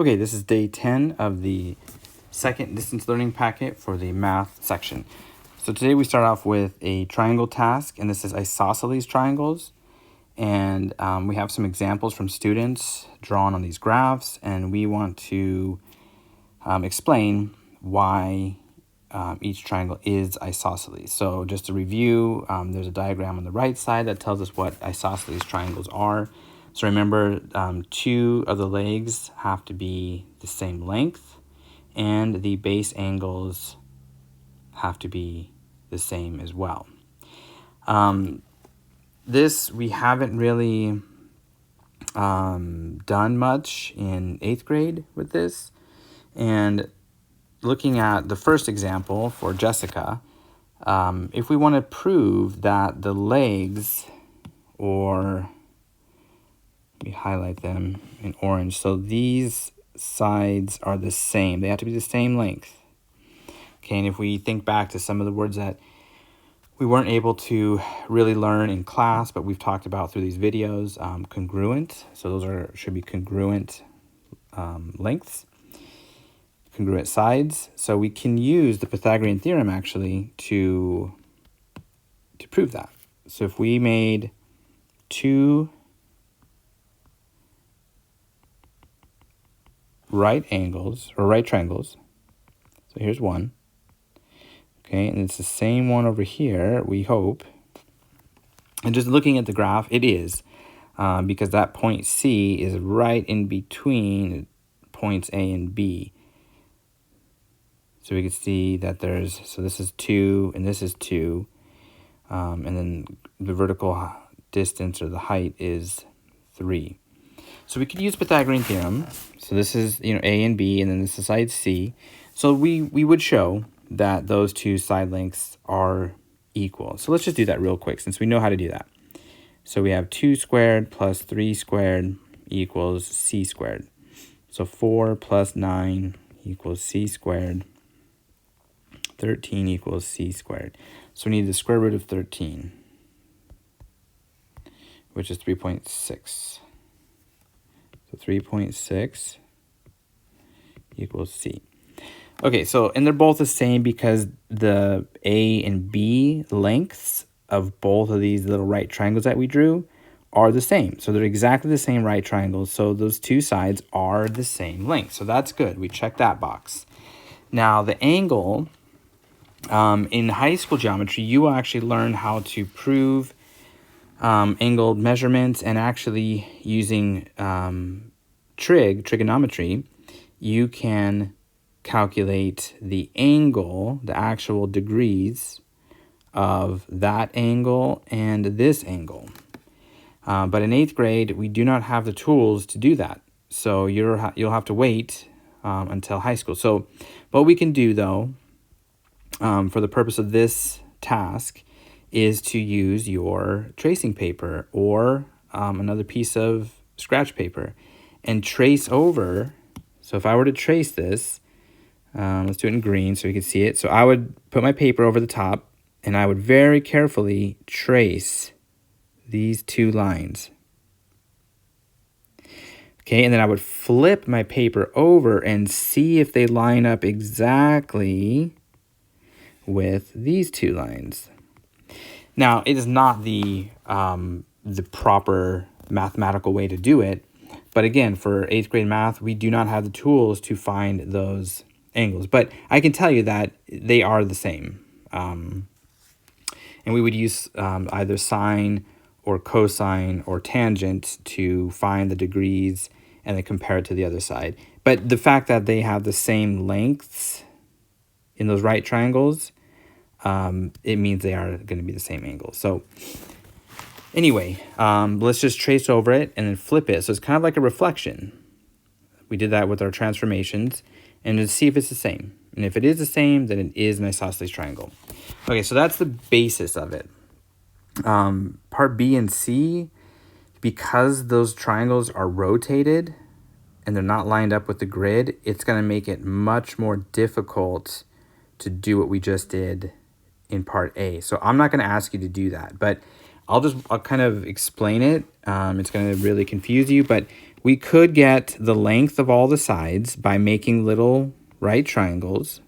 Okay, this is day 10 of the second distance learning packet for the math section. So today we start off with a triangle task, and this is isosceles triangles. And we have some examples from students drawn on these graphs, and we want to explain why each triangle is isosceles. So just to review, there's a diagram on the right side that tells us what isosceles triangles are. So remember, two of the legs have to be the same length, and the base angles have to be the same as well. This we haven't really done much in 8th grade with this. And looking at the first example for Jessica, if we want to prove that the legs, or let me highlight them in orange, so these sides are the same. They have to be the same length. Okay, and if we think back to some of the words that we weren't able to really learn in class, but we've talked about through these videos, congruent. So those should be congruent lengths, congruent sides. So we can use the Pythagorean theorem actually to prove that. So if we made two right angles or right triangles, so here's one, okay, and it's the same one over here, we hope. And just looking at the graph, it is, because that point C is right in between points A and B. So we can see that so this is 2 and this is 2, and then the vertical distance or the height is 3. So we could use Pythagorean theorem. So this is, A and B, and then this is side C. So we would show that those two side lengths are equal. So let's just do that real quick since we know how to do that. So we have 2 squared plus 3 squared equals C squared. So 4 plus 9 equals C squared. 13 equals C squared. So we need the square root of 13, which is 3.6. So 3.6 equals C. Okay, so, and they're both the same because the A and B lengths of both of these little right triangles that we drew are the same. So they're exactly the same right triangles. So those two sides are the same length. So that's good. We check that box. Now the angle, in high school geometry, you will actually learn how to prove angled measurements, and actually using trigonometry, you can calculate the angle, the actual degrees of that angle and this angle. But in 8th grade, we do not have the tools to do that. So you'll have to wait until high school. So what we can do, though, for the purpose of this task, is to use your tracing paper or another piece of scratch paper and trace over. So if I were to trace this, let's do it in green so you can see it. So I would put my paper over the top, and I would very carefully trace these two lines. Okay, and then I would flip my paper over and see if they line up exactly with these two lines. Now, it is not the proper mathematical way to do it, but again, for 8th grade math, we do not have the tools to find those angles. But I can tell you that they are the same. And we would use either sine or cosine or tangent to find the degrees and then compare it to the other side. But the fact that they have the same lengths in those right triangles, it means they are going to be the same angle. So anyway, let's just trace over it and then flip it. So it's kind of like a reflection. We did that with our transformations, and to see if it's the same. And if it is the same, then it is an isosceles triangle. Okay, so that's the basis of it. Part B and C, because those triangles are rotated and they're not lined up with the grid, it's going to make it much more difficult to do what we just did in part A. So I'm not going to ask you to do that, but I'll kind of explain it. It's going to really confuse you, but we could get the length of all the sides by making little right triangles.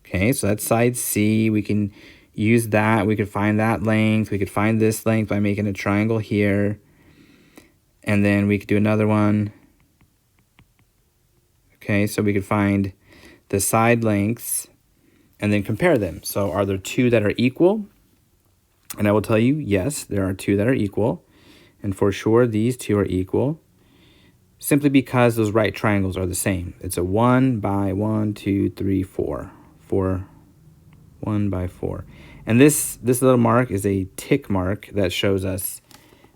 Okay, so that's side C. We can use that. We could find that length. We could find this length by making a triangle here. And then we could do another one. Okay, so we could find the side lengths and then compare them. So are there two that are equal? And I will tell you, yes, there are two that are equal. And for sure, these two are equal, simply because those right triangles are the same. It's a 1 by 1, 2, 3, 4. 4, 1 by 4. And this little mark is a tick mark that shows us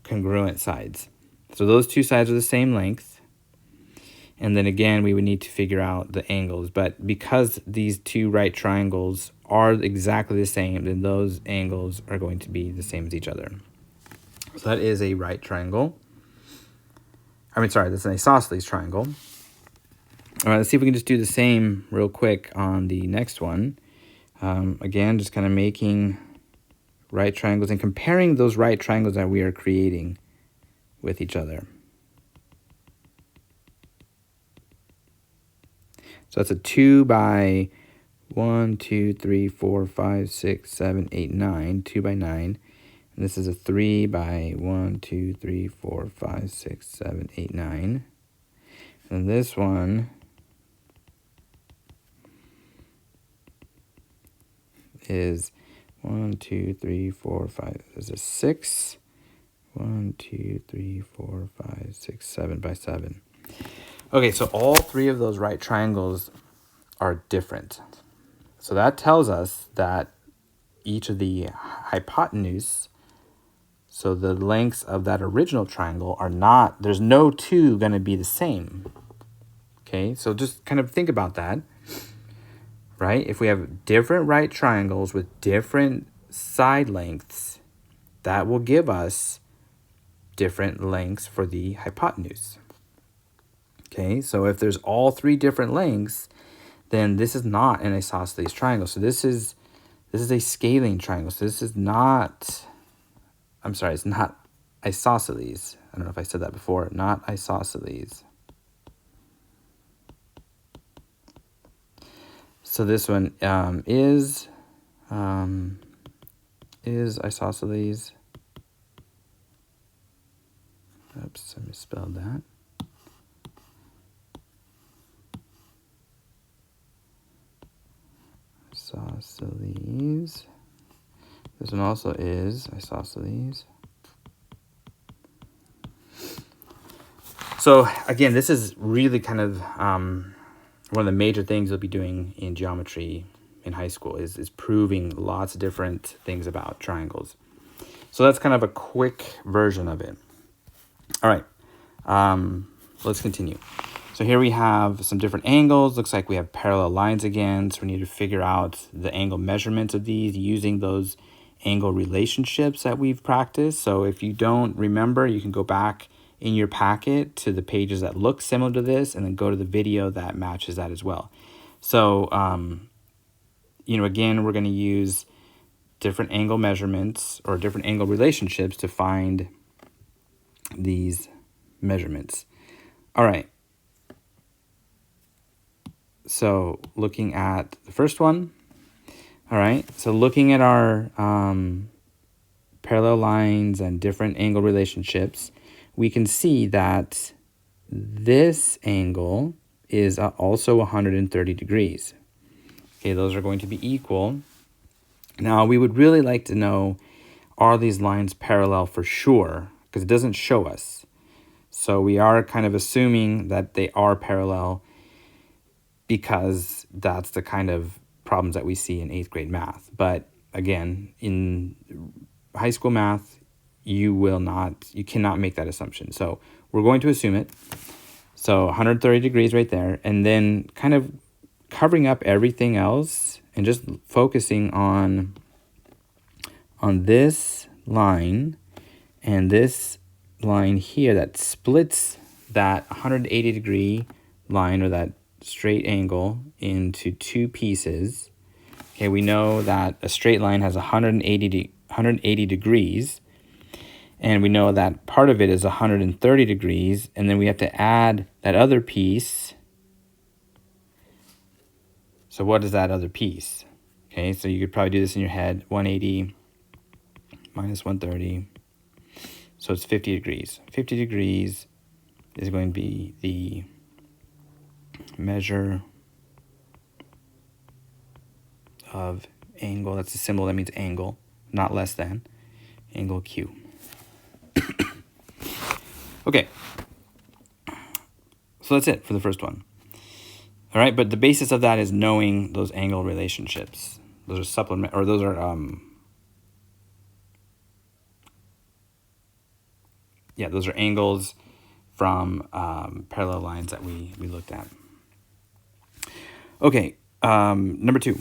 congruent sides. So those two sides are the same length. And then again, we would need to figure out the angles. But because these two right triangles are exactly the same, then those angles are going to be the same as each other. So that is a right triangle. That's an isosceles triangle. All right, let's see if we can just do the same real quick on the next one. Again, just kind of making right triangles and comparing those right triangles that we are creating with each other. So that's a 2 by 1, 2, 3, 4, 5, 6, 7, 8, 9, 2 by 9. And this is a 3 by 1, 2, 3, 4, 5, 6, 7, 8, 9. And this one is 1, 2, 3, 4, 5. There's a 6. 1, 2, 3, 4, 5, 6, 7 by 7. Okay, so all three of those right triangles are different. So that tells us that each of the hypotenuse, so the lengths of that original triangle are not, there's no two going to be the same. Okay, so just kind of think about that, right? If we have different right triangles with different side lengths, that will give us different lengths for the hypotenuse. Okay, so if there's all three different lengths, then this is not an isosceles triangle. So this is a scaling triangle. So this is not, it's not isosceles. I don't know if I said that before. Not isosceles. So this one is isosceles. Oops, I misspelled that. Isosceles. This one also is isosceles. So again, this is really kind of one of the major things you'll be doing in geometry in high school is proving lots of different things about triangles. So that's kind of a quick version of it. All right, let's continue. So here we have some different angles. Looks like we have parallel lines again. So we need to figure out the angle measurements of these using those angle relationships that we've practiced. So if you don't remember, you can go back in your packet to the pages that look similar to this and then go to the video that matches that as well. So, again, we're going to use different angle measurements or different angle relationships to find these measurements. All right. So looking at the first one, all right, so looking at our parallel lines and different angle relationships, we can see that this angle is also 130 degrees. Okay, those are going to be equal. Now, we would really like to know, are these lines parallel for sure? Because it doesn't show us. So we are kind of assuming that they are parallel because that's the kind of problems that we see in 8th grade math. But again, in high school math, you cannot make that assumption. So we're going to assume it. So 130 degrees right there. And then kind of covering up everything else and just focusing on this line and this line here that splits that 180 degree line or that straight angle into two pieces. Okay, we know that a straight line has 180 degrees, And we know that part of it is 130 degrees. And then we have to add that other piece. So what is that other piece? Okay, so you could probably do this in your head. 180 minus 130. So it's 50 degrees. 50 degrees is going to be the measure of angle. That's a symbol that means angle, not less than. Angle Q. Okay. So that's it for the first one. All right, but the basis of that is knowing those angle relationships. Those are supplement, or those are those are angles from parallel lines that we looked at. Okay, number 2.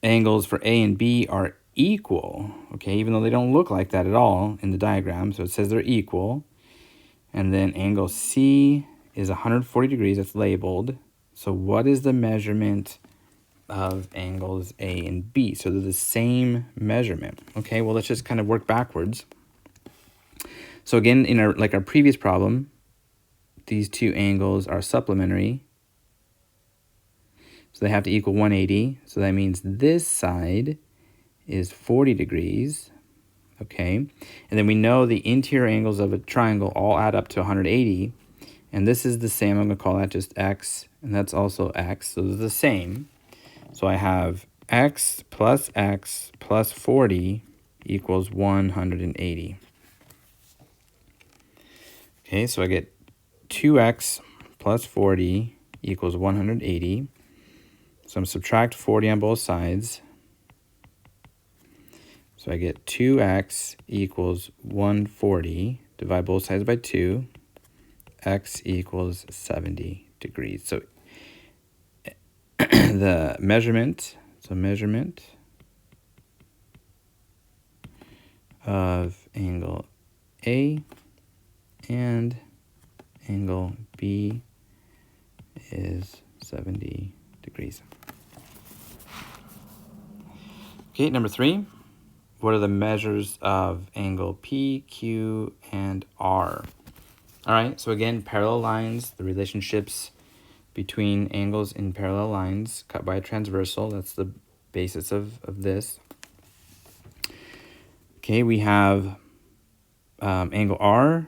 Angles for A and B are equal, okay, even though they don't look like that at all in the diagram. So it says they're equal. And then angle C is 140 degrees. That's labeled. So what is the measurement of angles A and B? So they're the same measurement. Okay, well, let's just kind of work backwards. So again, in our previous problem, these two angles are supplementary. So they have to equal 180. So that means this side is 40 degrees. Okay. And then we know the interior angles of a triangle all add up to 180. And this is the same. I'm going to call that just X. And that's also X. So they're the same. So I have X plus 40 equals 180. Okay, so I get 2x plus 40 equals 180. So I'm subtract 40 on both sides. So I get 2x equals 140. Divide both sides by 2. X equals 70 degrees. So the measurement of angle A and angle B is 70 degrees. Okay, number 3. What are the measures of angle P, Q, and R? All right, so again, parallel lines, the relationships between angles in parallel lines cut by a transversal. That's the basis of this. Okay, we have angle R.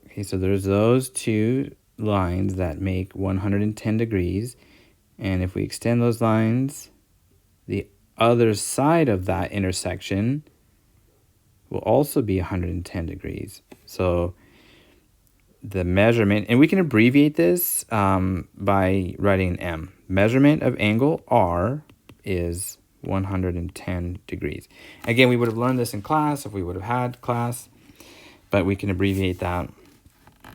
Okay, so there's those two lines that make 110 degrees. And if we extend those lines, the other side of that intersection will also be 110 degrees. So the measurement, and we can abbreviate this by writing an M. Measurement of angle R is 110 degrees. Again, we would have learned this in class if we would have had class, but we can abbreviate that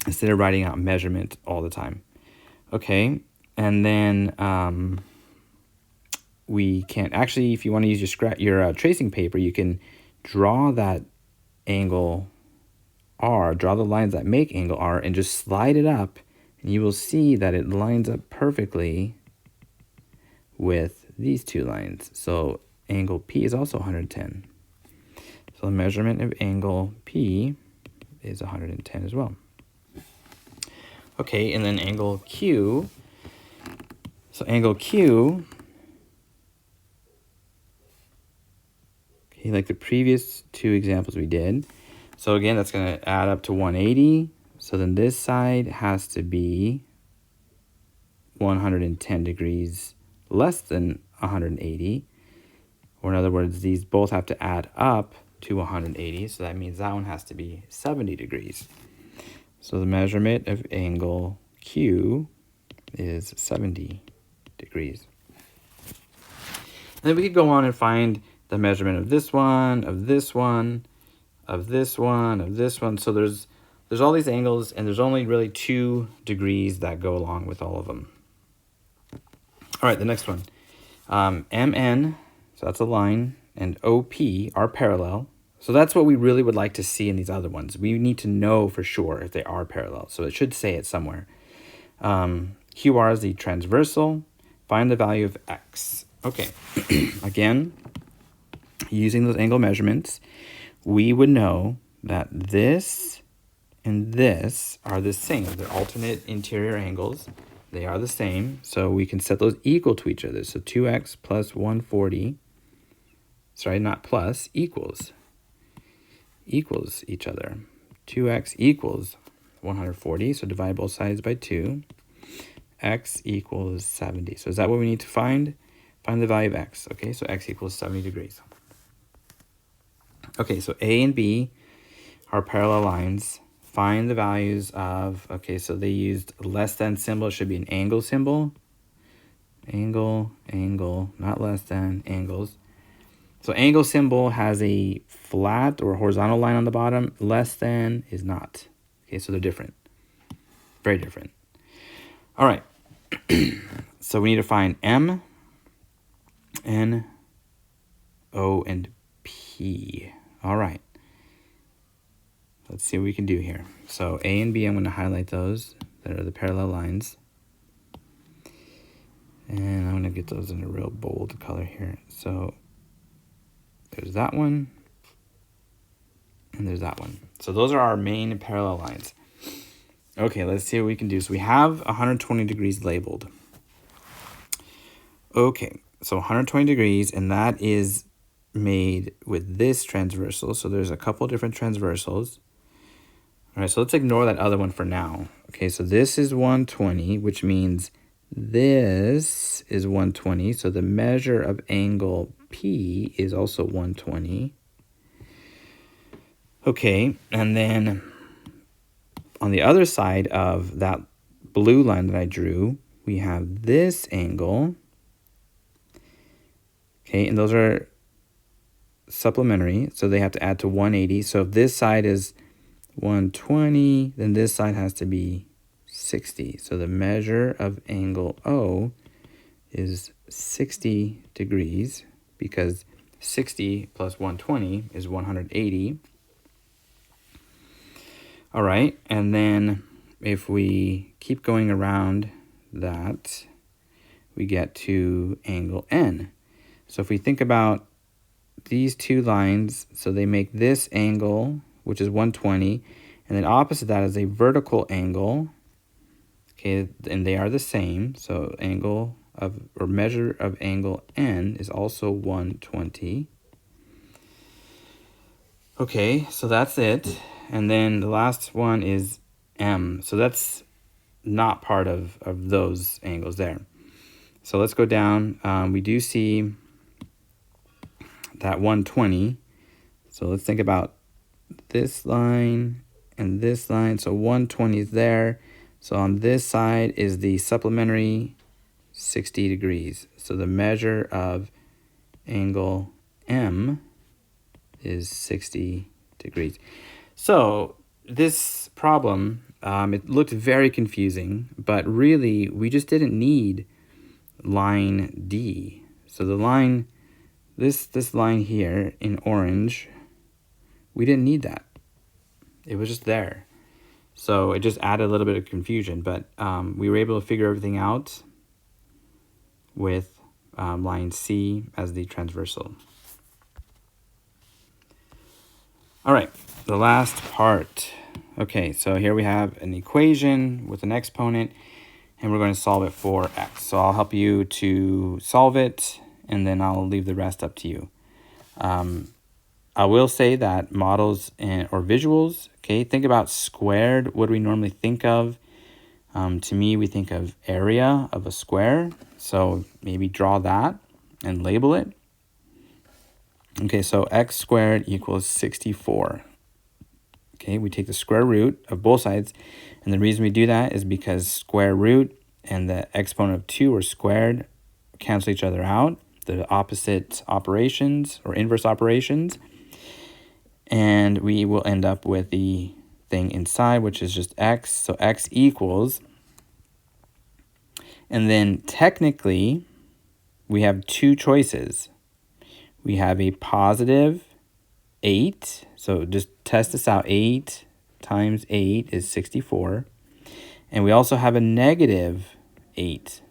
instead of writing out measurement all the time. Okay, and then we can actually, if you want to use your tracing paper, you can draw that angle R, draw the lines that make angle R, and just slide it up, and you will see that it lines up perfectly with these two lines. So angle P is also 110. So the measurement of angle P is 110 as well. Okay, and then angle Q. So angle Q, okay, like the previous two examples we did. So again, that's going to add up to 180. So then this side has to be 110 degrees less than 180. Or in other words, these both have to add up to 180. So that means that one has to be 70 degrees. So the measurement of angle Q is 70 degrees. And then we could go on and find the measurement of this one, of this one, of this one, of this one. So there's all these angles, and there's only really 2 degrees that go along with all of them. All right, the next one. MN, so that's a line, and OP are parallel. So that's what we really would like to see in these other ones. We need to know for sure if they are parallel. So it should say it somewhere. QR is the transversal. Find the value of X. Okay, again, using those angle measurements, we would know that this and this are the same. They're alternate interior angles. They are the same. So we can set those equal to each other. So 2x plus 140, sorry, not plus, equals each other. 2x equals 140, so divide both sides by 2. X equals 70. So is that what we need to find? Find the value of x. Okay, so x equals 70 degrees. Okay, so A and B are parallel lines. Find the values of, okay, so they used less than symbol. It should be an angle symbol. Angle, not less than, angles. So angle symbol has a flat or horizontal line on the bottom. Less than is not. Okay, so they're different. Very different. All right. So we need to find M, N, O, and P. All right. Let's see what we can do here. So A and B, I'm going to highlight those that are the parallel lines. And I'm going to get those in a real bold color here. So there's that one. And there's that one. So those are our main parallel lines. Okay, let's see what we can do. So we have 120 degrees labeled. Okay, so 120 degrees, and that is made with this transversal. So there's a couple different transversals. All right, so let's ignore that other one for now. Okay, so this is 120, which means this is 120. So the measure of angle P is also 120. Okay, and then on the other side of that blue line that I drew, we have this angle. Okay, and those are supplementary, so they have to add to 180. So if this side is 120, then this side has to be 60. So the measure of angle O is 60 degrees because 60 plus 120 is 180. All right, and then if we keep going around that, we get to angle N. So if we think about these two lines, so they make this angle, which is 120, and then opposite that is a vertical angle, okay, and they are the same. So angle of, or measure of angle N is also 120. Okay, so that's it. And then the last one is M. So that's not part of those angles there. So let's go down. We do see that 120. So let's think about this line and this line. So 120 is there. So on this side is the supplementary 60 degrees. So the measure of angle M is 60 degrees. So this problem, it looked very confusing, but really we just didn't need line D. So the line, this line here in orange, we didn't need that. It was just there. So it just added a little bit of confusion, but we were able to figure everything out with line C as the transversal. All right, the last part. Okay, so here we have an equation with an exponent, and we're going to solve it for x. So I'll help you to solve it, and then I'll leave the rest up to you. I will say that models or visuals, okay, think about squared. What do we normally think of? To me, we think of area of a square. So maybe draw that and label it. Okay, so x squared equals 64. Okay, we take the square root of both sides. And the reason we do that is because square root and the exponent of 2 are squared, cancel each other out, the opposite operations or inverse operations. And we will end up with the thing inside, which is just x. So x equals, and then technically we have two choices. We have a positive 8. So just test this out. 8 times 8 is 64. And we also have a negative 8.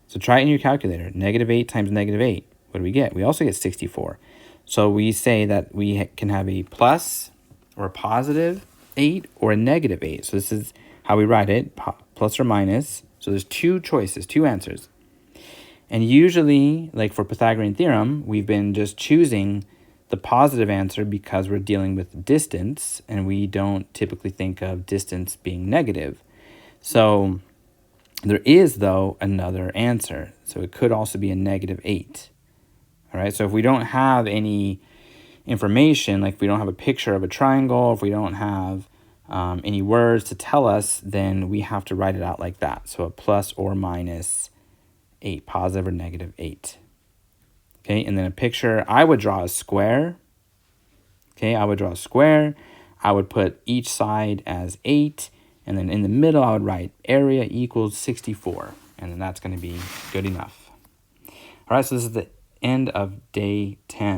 So try it in your calculator. Negative 8 times negative 8. what do we get? We also get 64. So we say that we can have a plus or a positive 8 or a negative 8. So this is how we write it, plus or minus. So there's two choices, two answers. And usually, like for Pythagorean theorem, we've been just choosing the positive answer because we're dealing with distance, and we don't typically think of distance being negative. So there is, though, another answer. So it could also be a negative 8. All right, so if we don't have any information, like if we don't have a picture of a triangle, if we don't have any words to tell us, then we have to write it out like that. So a plus or minus 8, positive or negative 8. Okay, and then a picture, I would draw a square. Okay, I would draw a square. I would put each side as 8. And then in the middle, I would write area equals 64. And then that's going to be good enough. All right, so this is the end of day 10.